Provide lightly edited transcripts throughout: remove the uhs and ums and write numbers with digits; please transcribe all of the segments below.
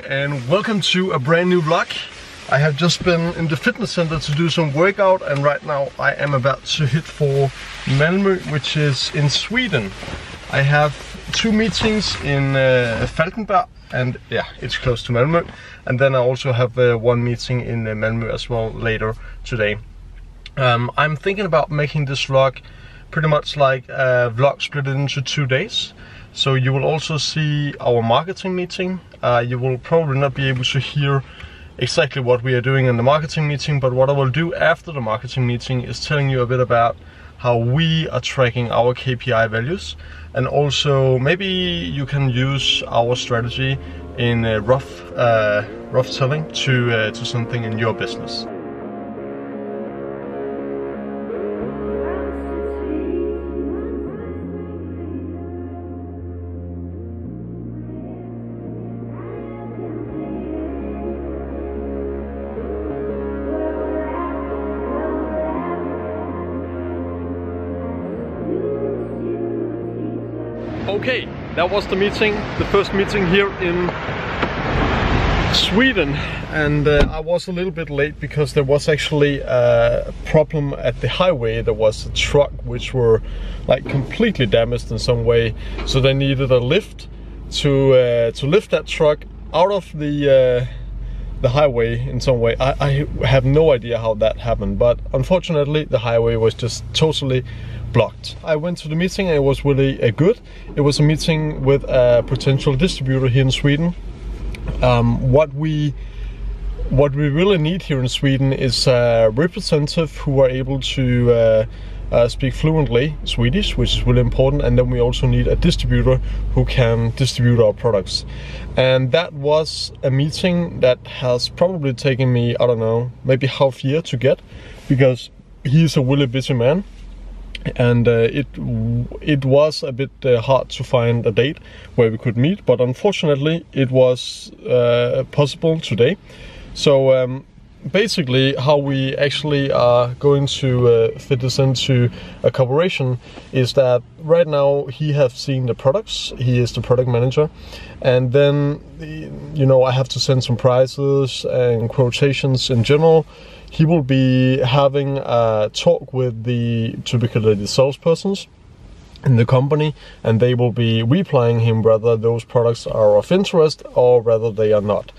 and welcome to a brand new vlog. I have just been in the fitness center to do some workout, and right now I am about to hit for Malmö, which is in Sweden. I have two meetings in Falkenberg, and yeah, it's close to Malmö. And then I also have one meeting in Malmö as well later today. I'm thinking about making this vlog pretty much like a vlog split into 2 days. So you will also see our marketing meeting. You will probably not be able to hear exactly what we are doing in the marketing meeting, but what I will do after the marketing meeting is telling you a bit about how we are tracking our KPI values, and also maybe you can use our strategy in rough telling to something in your business. Okay, that was the meeting, the first meeting here in Sweden, and I was a little bit late because there was actually a problem at the highway. There was a truck which were like completely damaged in some way, so they needed a lift to lift that truck out of the highway in some way. I have no idea how that happened, but unfortunately the highway was just totally blocked. I went to the meeting and it was really good. It was a meeting with a potential distributor here in Sweden. What we really need here in Sweden is a representative who are able to speak fluently Swedish, which is really important, and then we also need a distributor who can distribute our products. And that was a meeting that has probably taken me, I don't know, maybe half year to get, because he's a really busy man. And it was a bit hard to find a date where we could meet, but unfortunately it was possible today. So basically how we actually are going to fit this into a cooperation is that right now he has seen the products, he is the product manager, and then, you know, I have to send some prices and quotations in general. He will be having a talk with typically the salespersons in the company, and they will be replying him whether those products are of interest or whether they are not.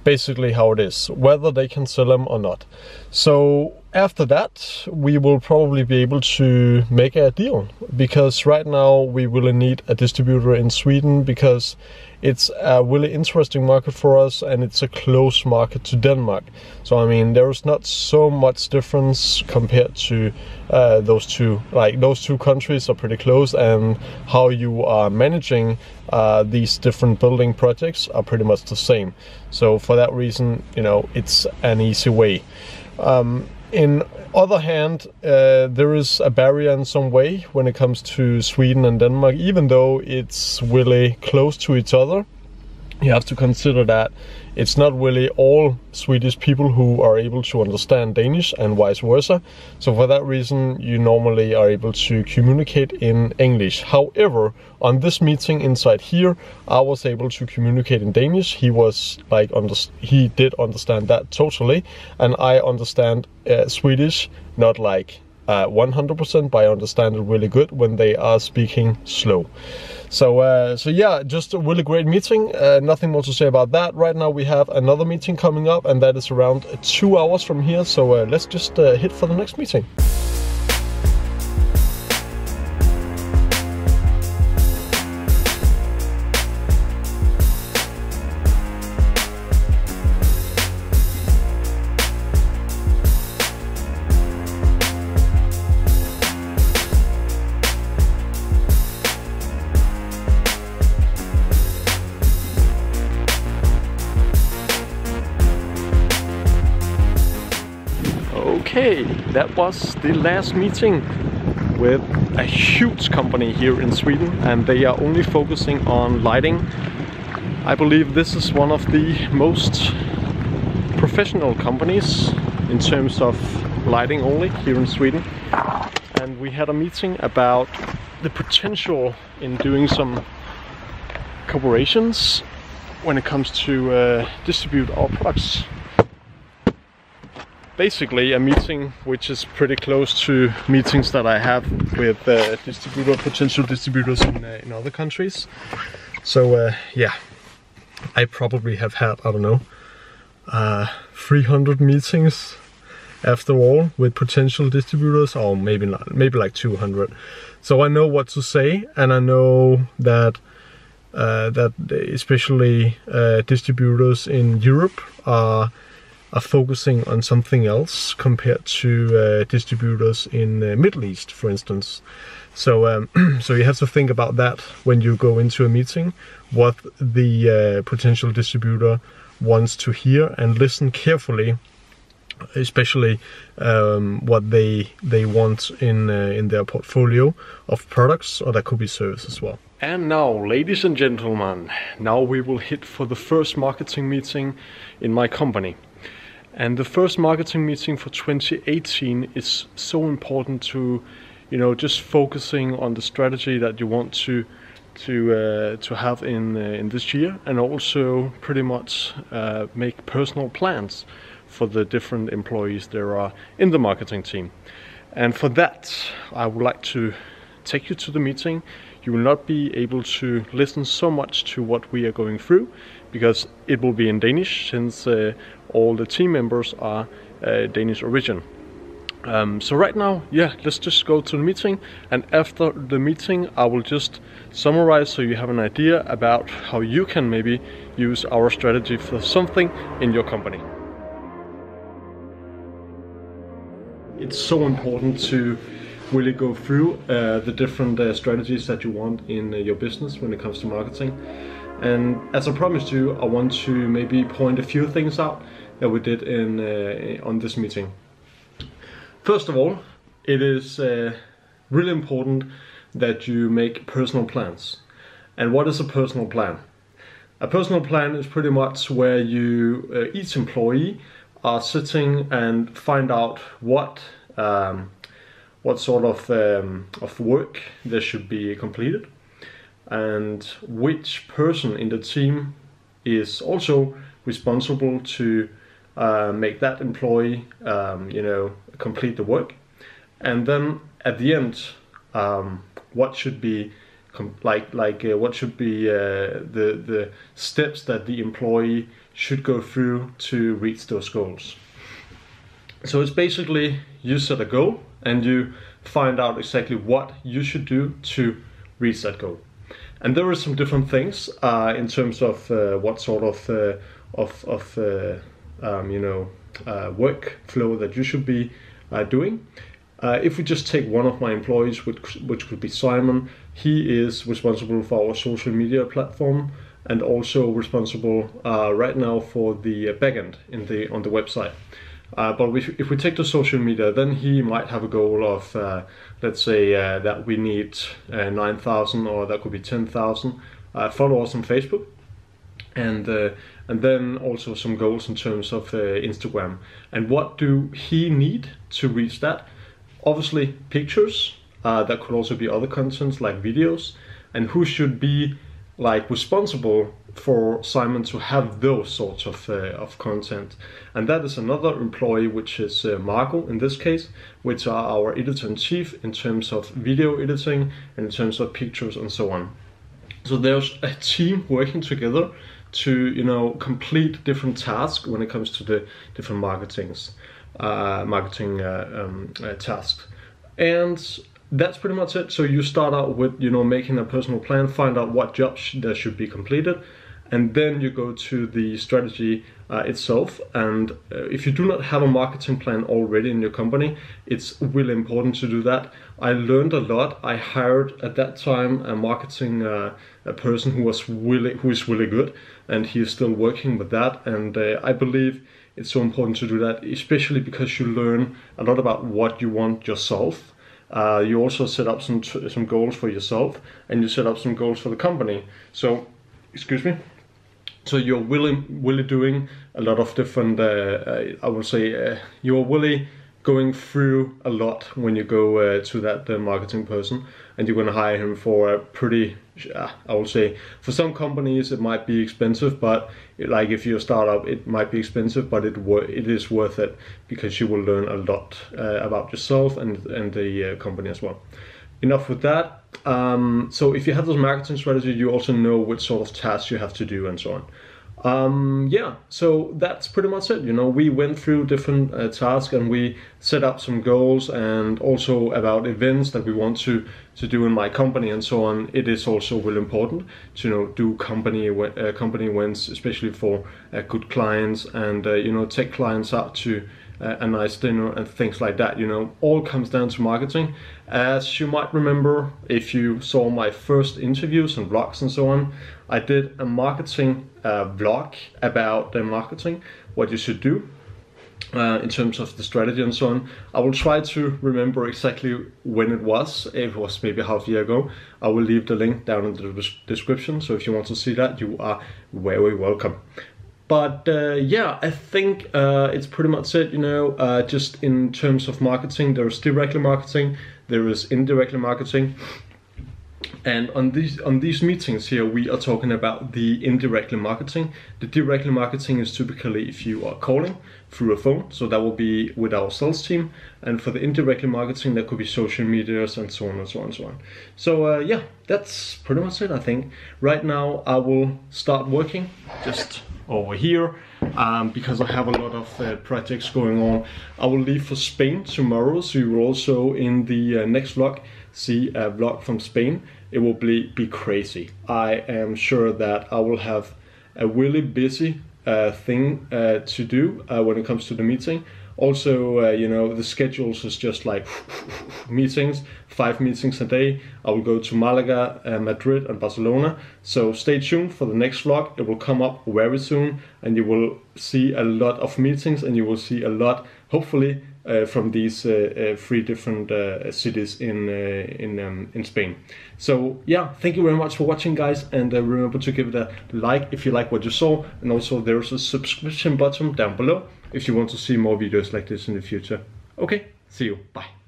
Basically how it is, whether they can sell them or not. So after that we will probably be able to make a deal, because right now we really need a distributor in Sweden, because it's a really interesting market for us and it's a close market to Denmark. So I mean, there is not so much difference compared to those two. Like, those two countries are pretty close, and how you are managing these different building projects are pretty much the same. So for that reason, you know, it's an easy way. In other hand, there is a barrier in some way when it comes to Sweden and Denmark. Even though it's really close to each other, you have to consider that it's not really all Swedish people who are able to understand Danish, and vice versa. So for that reason, you normally are able to communicate in English. However, on this meeting inside here, I was able to communicate in Danish. He was like, he did understand that totally, and I understand Swedish, not like 100%, but I understand it really good when they are speaking slow. So yeah, just a really great meeting. Nothing more to say about that. Right now we have another meeting coming up, and that is around 2 hours from here. So let's just hit for the next meeting. Okay, that was the last meeting with a huge company here in Sweden, and they are only focusing on lighting. I believe this is one of the most professional companies in terms of lighting only here in Sweden. And we had a meeting about the potential in doing some collaborations when it comes to distribute our products. Basically a meeting which is pretty close to meetings that I have with potential distributors in other countries. So yeah, I probably have had, I don't know, 300 meetings after all with potential distributors, or maybe not, maybe like 200. So I know what to say, and I know that especially distributors in Europe are focusing on something else compared to distributors in the Middle East, for instance. So so you have to think about that when you go into a meeting, what the potential distributor wants to hear, and listen carefully, especially what they want in their portfolio of products, or that could be service as well. And now, ladies and gentlemen, now we will hit for the first marketing meeting in my company. And the first marketing meeting for 2018 is so important to, you know, just focusing on the strategy that you want to have in this year, and also pretty much make personal plans for the different employees there are in the marketing team. And for that, I would like to take you to the meeting. You will not be able to listen so much to what we are going through, because it will be in Danish, since all the team members are Danish origin. So right now, yeah, let's just go to the meeting, and after the meeting I will just summarize so you have an idea about how you can maybe use our strategy for something in your company. It's so important to really go through the different strategies that you want in your business when it comes to marketing. And as I promised you, I want to maybe point a few things out that we did on this meeting. First of all, it is really important that you make personal plans. And what is a personal plan? A personal plan is pretty much where you, each employee, are sitting and find out what sort of work there should be completed, and which person in the team is also responsible to make that employee, you know, complete the work. And then at the end, what should be what should be the steps that the employee should go through to reach those goals. So it's basically, you set a goal and you find out exactly what you should do to reach that goal. And there are some different things in terms of what sort of you know, workflow that you should be doing. If we just take one of my employees, which could be Simon, he is responsible for our social media platform, and also responsible right now for the backend on the website. But if we take the social media, then he might have a goal of, let's say that we need 9,000, or that could be 10,000 followers on Facebook, and then also some goals in terms of Instagram. And what do he need to reach that? Obviously pictures, that could also be other contents like videos, and who should be like responsible for Simon to have those sorts of content. And that is another employee, which is Marco in this case, which are our editor-in-chief in terms of video editing and in terms of pictures and so on. So there's a team working together to, you know, complete different tasks when it comes to the different marketing tasks. And that's pretty much it. So you start out with, you know, making a personal plan, find out what jobs that should be completed, and then you go to the strategy itself. And if you do not have a marketing plan already in your company, it's really important to do that. I learned a lot. I hired at that time a marketing a person who is really good, and he is still working with that. And I believe it's so important to do that, especially because you learn a lot about what you want yourself. You also set up some goals for yourself, and you set up some goals for the company. So, excuse me. So you're really doing a lot of different, I would say, you're really going through a lot when you go to that marketing person, and you're going to hire him for a pretty, I would say, for some companies it might be expensive, but like if you're a startup, it might be expensive, but it is worth it, because you will learn a lot about yourself and the company as well. Enough with that. So if you have this marketing strategy, you also know what sort of tasks you have to do and so on. Yeah, so that's pretty much it. You know, we went through different tasks, and we set up some goals, and also about events that we want to do in my company and so on. It is also really important to, you know, do company events, especially for good clients, and you know, take clients out to a nice dinner and things like that. You know, all comes down to marketing. As you might remember, if you saw my first interviews and vlogs and so on, I did a marketing vlog about the marketing, what you should do in terms of the strategy and so on. I will try to remember exactly when it was. It was maybe half a year ago. I will leave the link down in the description, so if you want to see that, you are very welcome. But yeah, I think it's pretty much it. You know, just in terms of marketing, there is directly marketing, there is indirectly marketing, and on these meetings here, we are talking about the indirectly marketing. The directly marketing is typically if you are calling through a phone, so that will be with our sales team. And for the indirectly marketing, that could be social medias and so on and so on and so on. So yeah, that's pretty much it, I think. Right now, I will start working just over here because I have a lot of projects going on. I will leave for Spain tomorrow, so you will also in the next vlog see a vlog from Spain. It will be crazy. I am sure that I will have a really busy thing to do when it comes to the meeting. Also, you know, the schedules is just like meetings, 5 meetings a day. I will go to Malaga, Madrid and Barcelona. So stay tuned for the next vlog. It will come up very soon, and you will see a lot of meetings, and you will see a lot, hopefully, from these 3 different cities in Spain. So yeah, thank you very much for watching, guys, and remember to give it a like if you like what you saw, and also there's a subscription button down below if you want to see more videos like this in the future. Okay, see you, bye.